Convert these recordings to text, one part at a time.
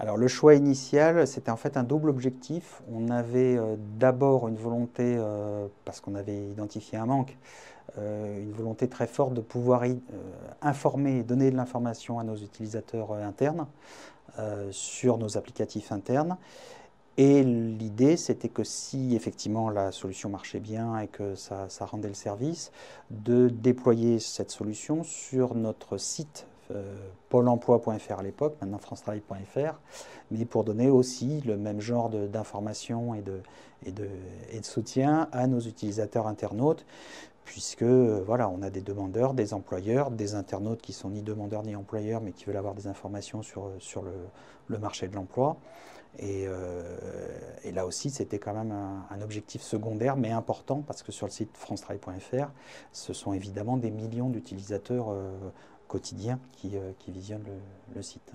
Alors le choix initial, c'était en fait un double objectif. On avait d'abord une volonté, parce qu'on avait identifié un manque, une volonté très forte de pouvoir informer, donner de l'information à nos utilisateurs internes sur nos applicatifs internes. Et l'idée, c'était que si effectivement la solution marchait bien et que ça rendait le service, de déployer cette solution sur notre site pôle emploi.fr à l'époque, maintenant francetravail.fr, mais pour donner aussi le même genre d'informations et de soutien à nos utilisateurs internautes, puisque voilà, on a des demandeurs, des employeurs, des internautes qui sont ni demandeurs ni employeurs, mais qui veulent avoir des informations sur le marché de l'emploi. Et là aussi, c'était quand même un objectif secondaire, mais important, parce que sur le site francetravail.fr, ce sont évidemment des millions d'utilisateurs quotidiens qui visionnent le site.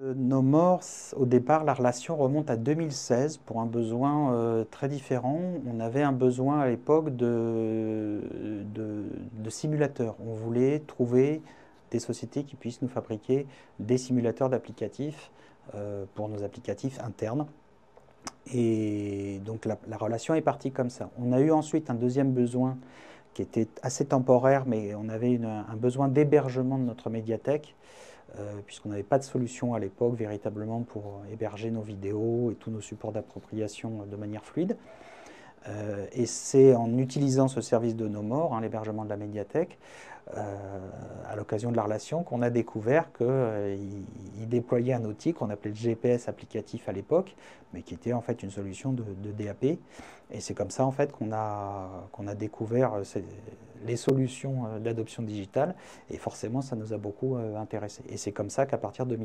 Nos morts, au départ, la relation remonte à 2016 pour un besoin très différent. On avait un besoin à l'époque de simulateurs. On voulait trouver des sociétés qui puissent nous fabriquer des simulateurs d'applicatifs pour nos applicatifs internes. Et donc la relation est partie comme ça. On a eu ensuite un deuxième besoin qui était assez temporaire, mais on avait un besoin d'hébergement de notre médiathèque puisqu'on n'avait pas de solution à l'époque véritablement pour héberger nos vidéos et tous nos supports d'appropriation de manière fluide. Et c'est en utilisant ce service de Nomore, hein, l'hébergement de la médiathèque, à l'occasion de la relation, qu'on a découvert qu'il déployait un outil qu'on appelait le GPS applicatif à l'époque, mais qui était en fait une solution de DAP. Et c'est comme ça en fait qu'on a découvert les solutions d'adoption digitale, et forcément ça nous a beaucoup intéressé. Et c'est comme ça qu'à partir de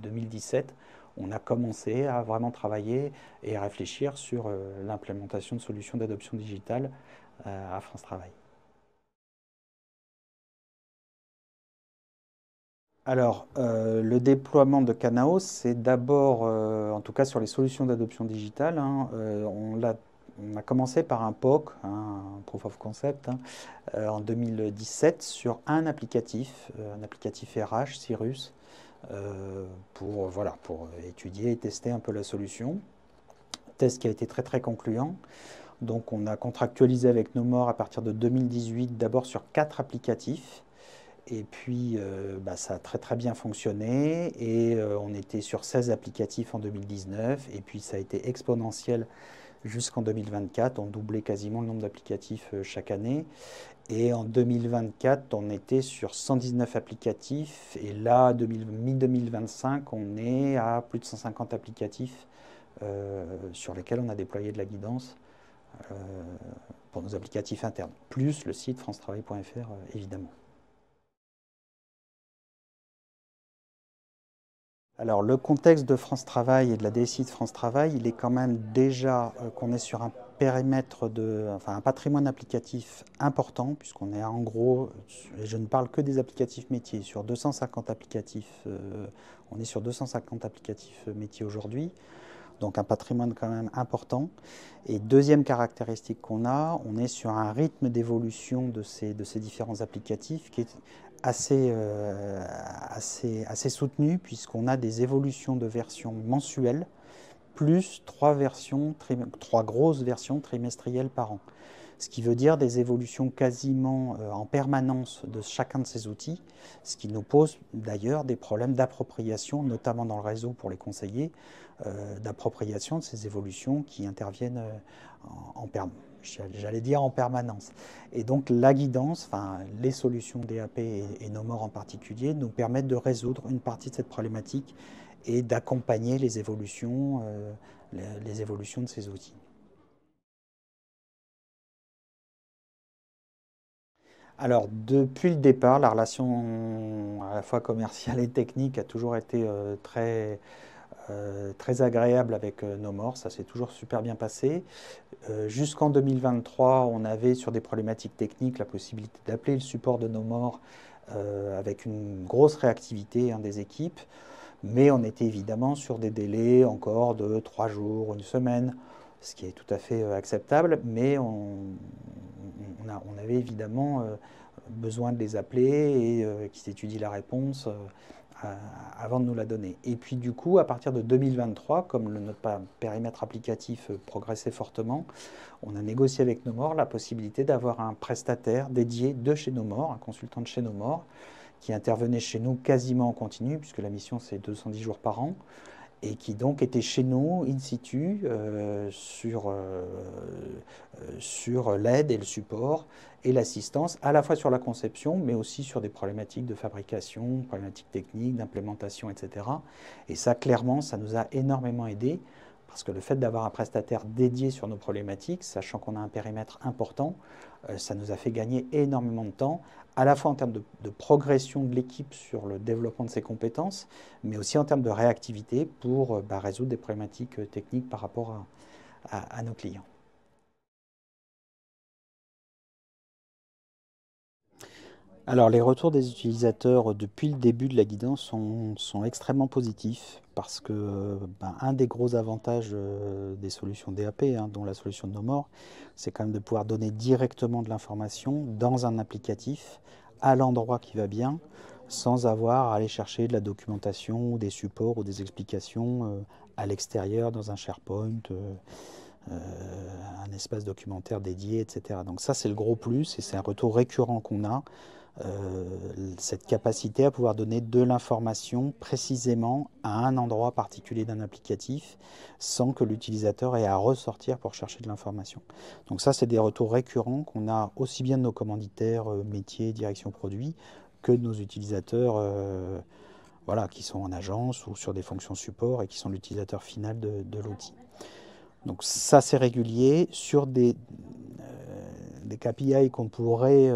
2017, on a commencé à vraiment travailler et à réfléchir sur l'implémentation de solutions d'adoption digitale à France Travail. Alors, le déploiement de Kanaos, c'est d'abord, en tout cas sur les solutions d'adoption digitale, hein, on a commencé par un POC, hein, un Proof of Concept, hein, en 2017 sur un applicatif RH, Cyrus, pour étudier et tester un peu la solution. Test qui a été très très concluant. Donc on a contractualisé avec Nomore à partir de 2018, d'abord sur 4 applicatifs. Et puis ça a très très bien fonctionné et on était sur 16 applicatifs en 2019 et puis ça a été exponentiel jusqu'en 2024. On doublait quasiment le nombre d'applicatifs chaque année. Et en 2024, on était sur 119 applicatifs. Et là, mi-2025, on est à plus de 150 applicatifs sur lesquels on a déployé de la guidance euh, pour nos applicatifs internes, plus le site francetravail.fr évidemment. Alors le contexte de France Travail et de la DSI de France Travail, il est quand même déjà qu'on est sur un périmètre un patrimoine applicatif important, puisqu'on est en gros, et je ne parle que des applicatifs métiers, sur 250 applicatifs, on est sur 250 applicatifs métiers aujourd'hui, donc un patrimoine quand même important. Et deuxième caractéristique qu'on a, on est sur un rythme d'évolution de ces différents applicatifs qui est assez soutenu, puisqu'on a des évolutions de versions mensuelles, plus trois grosses versions trimestrielles par an. Ce qui veut dire des évolutions quasiment en permanence de chacun de ces outils, ce qui nous pose d'ailleurs des problèmes d'appropriation, notamment dans le réseau pour les conseillers, d'appropriation de ces évolutions qui interviennent j'allais dire en permanence. Et donc la guidance, enfin les solutions DAP et Nomore en particulier, nous permettent de résoudre une partie de cette problématique et d'accompagner les évolutions de ces outils. Alors, depuis le départ, la relation à la fois commerciale et technique a toujours été très agréable avec Nomore. Ça s'est toujours super bien passé. Jusqu'en 2023, on avait sur des problématiques techniques la possibilité d'appeler le support de Nomore avec une grosse réactivité des équipes. Mais on était évidemment sur des délais encore de 3 jours, une semaine, ce qui est tout à fait acceptable. Mais on avait évidemment besoin de les appeler et qu'ils étudient la réponse avant de nous la donner. Et puis du coup, à partir de 2023, comme notre périmètre applicatif progressait fortement, on a négocié avec Nomore la possibilité d'avoir un prestataire dédié de chez Nomore, un consultant de chez Nomore, qui intervenait chez nous quasiment en continu, puisque la mission c'est 210 jours par an, et qui donc était chez nous, in situ, sur l'aide et le support et l'assistance, à la fois sur la conception, mais aussi sur des problématiques de fabrication, problématiques techniques, d'implémentation, etc. Et ça, clairement, ça nous a énormément aidé, parce que le fait d'avoir un prestataire dédié sur nos problématiques, sachant qu'on a un périmètre important, ça nous a fait gagner énormément de temps, à la fois en termes de progression de l'équipe sur le développement de ses compétences, mais aussi en termes de réactivité pour résoudre des problématiques techniques par rapport à nos clients. Alors les retours des utilisateurs depuis le début de la guidance sont extrêmement positifs parce que un des gros avantages des solutions DAP, dont la solution de Nomore, c'est quand même de pouvoir donner directement de l'information dans un applicatif à l'endroit qui va bien, sans avoir à aller chercher de la documentation, ou des supports ou des explications à l'extérieur dans un SharePoint, un espace documentaire dédié, etc. Donc ça c'est le gros plus et c'est un retour récurrent qu'on a. Cette capacité à pouvoir donner de l'information précisément à un endroit particulier d'un applicatif sans que l'utilisateur ait à ressortir pour chercher de l'information. Donc ça, c'est des retours récurrents qu'on a aussi bien de nos commanditaires, métiers, direction produit, que de nos utilisateurs voilà, qui sont en agence ou sur des fonctions support et qui sont l'utilisateur final de l'outil. Donc ça, c'est régulier sur des KPI qu'on pourrait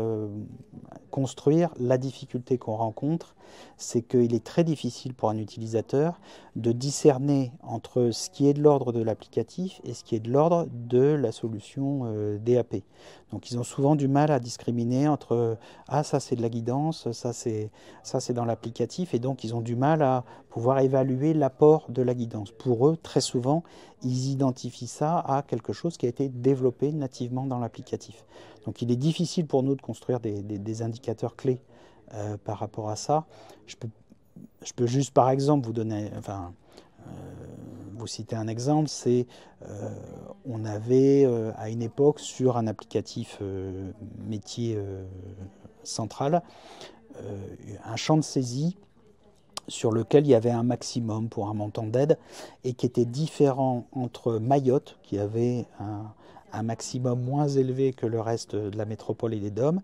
construire. La difficulté qu'on rencontre, c'est qu'il est très difficile pour un utilisateur de discerner entre ce qui est de l'ordre de l'applicatif et ce qui est de l'ordre de la solution DAP. Donc ils ont souvent du mal à discriminer entre ah ça c'est de la guidance, ça c'est dans l'applicatif, et donc ils ont du mal à pouvoir évaluer l'apport de la guidance. Pour eux, très souvent, ils identifient ça à quelque chose qui a été développé nativement dans l'applicatif. Donc il est difficile pour nous de construire des indicateurs clés par rapport à ça. Je peux juste par exemple vous donner, vous citer un exemple, c'est on avait à une époque sur un applicatif métier central un champ de saisie sur lequel il y avait un maximum pour un montant d'aide et qui était différent entre Mayotte, qui avait un maximum moins élevé que le reste de la métropole et des DOM,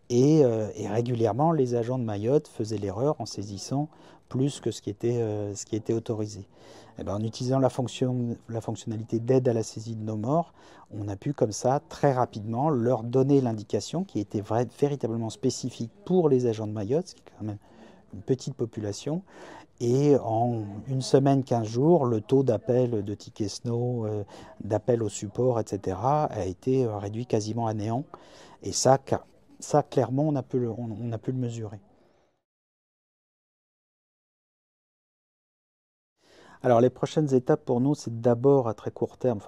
et régulièrement les agents de Mayotte faisaient l'erreur en saisissant plus que ce qui était autorisé. Et ben, en utilisant la fonctionnalité d'aide à la saisie de Nomore, on a pu comme ça très rapidement leur donner l'indication qui était véritablement spécifique pour les agents de Mayotte, ce qui est quand même une petite population, et en une semaine, 15 jours, le taux d'appel de tickets Snow, d'appel au support, etc., a été réduit quasiment à néant. Et ça clairement, on a pu le mesurer. Alors les prochaines étapes pour nous, c'est d'abord à très court terme,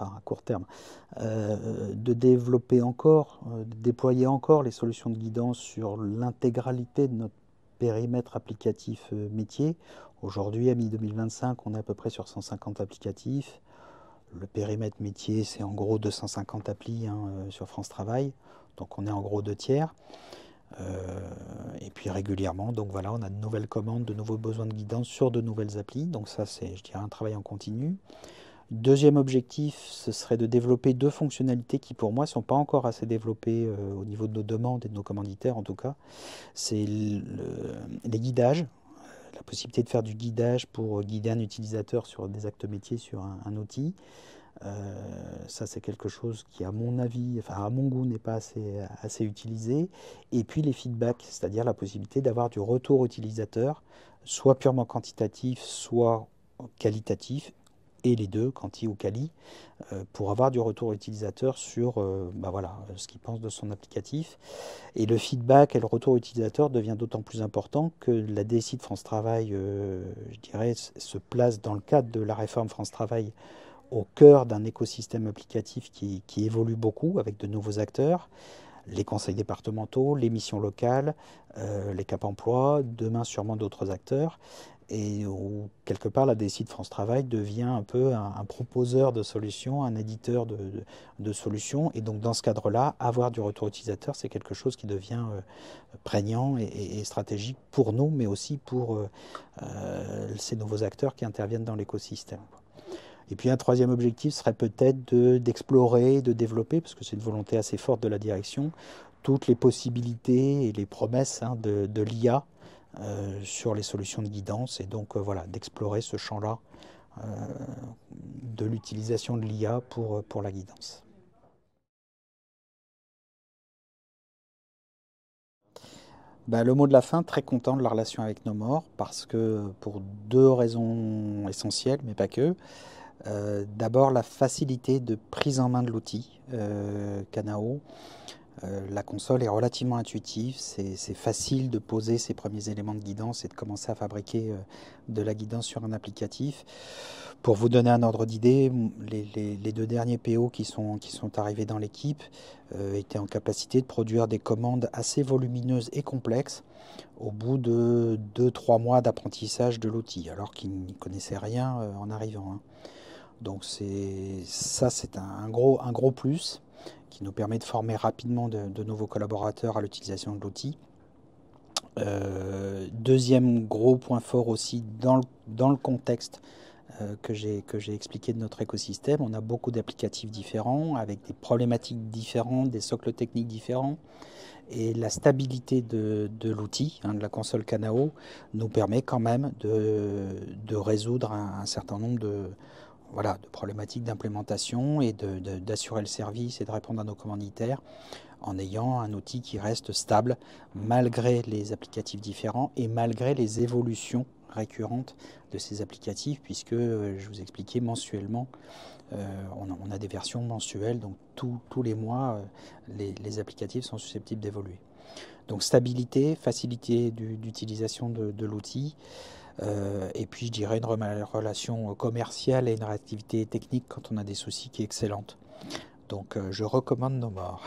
de développer encore, de déployer encore les solutions de guidance sur l'intégralité de notre périmètre applicatif métier. Aujourd'hui, à mi-2025, on est à peu près sur 150 applicatifs. Le périmètre métier, c'est en gros 250 applis sur France Travail. Donc on est en gros 2/3. Et puis régulièrement, donc voilà, on a de nouvelles commandes, de nouveaux besoins de guidance sur de nouvelles applis. Donc ça, c'est, je dirais, un travail en continu. Deuxième objectif, ce serait de développer deux fonctionnalités qui, pour moi, ne sont pas encore assez développées au niveau de nos demandes et de nos commanditaires, en tout cas. C'est les guidages, la possibilité de faire du guidage pour guider un utilisateur sur des actes métiers sur un outil. Ça, c'est quelque chose qui, à mon avis, enfin à mon goût, n'est pas assez utilisé. Et puis les feedbacks, c'est-à-dire la possibilité d'avoir du retour utilisateur, soit purement quantitatif, soit qualitatif, et les deux, quanti ou quali, pour avoir du retour utilisateur sur ce qu'il pense de son applicatif. Et le feedback et le retour utilisateur devient d'autant plus important que la DSI de France Travail, je dirais, se place dans le cadre de la réforme France Travail au cœur d'un écosystème applicatif qui évolue beaucoup avec de nouveaux acteurs. les conseils départementaux, les missions locales, les Cap Emploi, demain sûrement d'autres acteurs, et où quelque part la DSI de France Travail devient un peu un proposeur de solutions, un éditeur de solutions, et donc dans ce cadre-là, avoir du retour utilisateur, c'est quelque chose qui devient prégnant et stratégique pour nous, mais aussi pour ces nouveaux acteurs qui interviennent dans l'écosystème. Et puis un troisième objectif serait peut-être d'explorer, de développer, parce que c'est une volonté assez forte de la direction, toutes les possibilités et les promesses de l'IA sur les solutions de guidance, et donc voilà, d'explorer ce champ-là de l'utilisation de l'IA pour la guidance. Bah, le mot de la fin, très content de la relation avec nos morts, parce que pour deux raisons essentielles, mais pas que. D'abord, la facilité de prise en main de l'outil Kanao. La console est relativement intuitive, c'est facile de poser ses premiers éléments de guidance et de commencer à fabriquer de la guidance sur un applicatif. Pour vous donner un ordre d'idée, les deux derniers PO qui sont arrivés dans l'équipe étaient en capacité de produire des commandes assez volumineuses et complexes au bout de 2-3 mois d'apprentissage de l'outil, alors qu'ils n'y connaissaient rien en arrivant, hein. Donc c'est un gros plus qui nous permet de former rapidement de nouveaux collaborateurs à l'utilisation de l'outil. Deuxième gros point fort aussi dans le contexte que j'ai expliqué de notre écosystème, on a beaucoup d'applicatifs différents avec des problématiques différentes, des socles techniques différents. Et la stabilité de l'outil, de la console Kanao, nous permet quand même de résoudre un certain nombre de problématiques d'implémentation et d'assurer le service et de répondre à nos commanditaires en ayant un outil qui reste stable malgré les applicatifs différents et malgré les évolutions récurrentes de ces applicatifs, puisque je vous expliquais mensuellement, on a des versions mensuelles, donc tous les mois, les applicatifs sont susceptibles d'évoluer. Donc stabilité, facilité d'utilisation de l'outil, et puis je dirais une relation commerciale et une réactivité technique quand on a des soucis qui est excellente. Donc je recommande nos morts.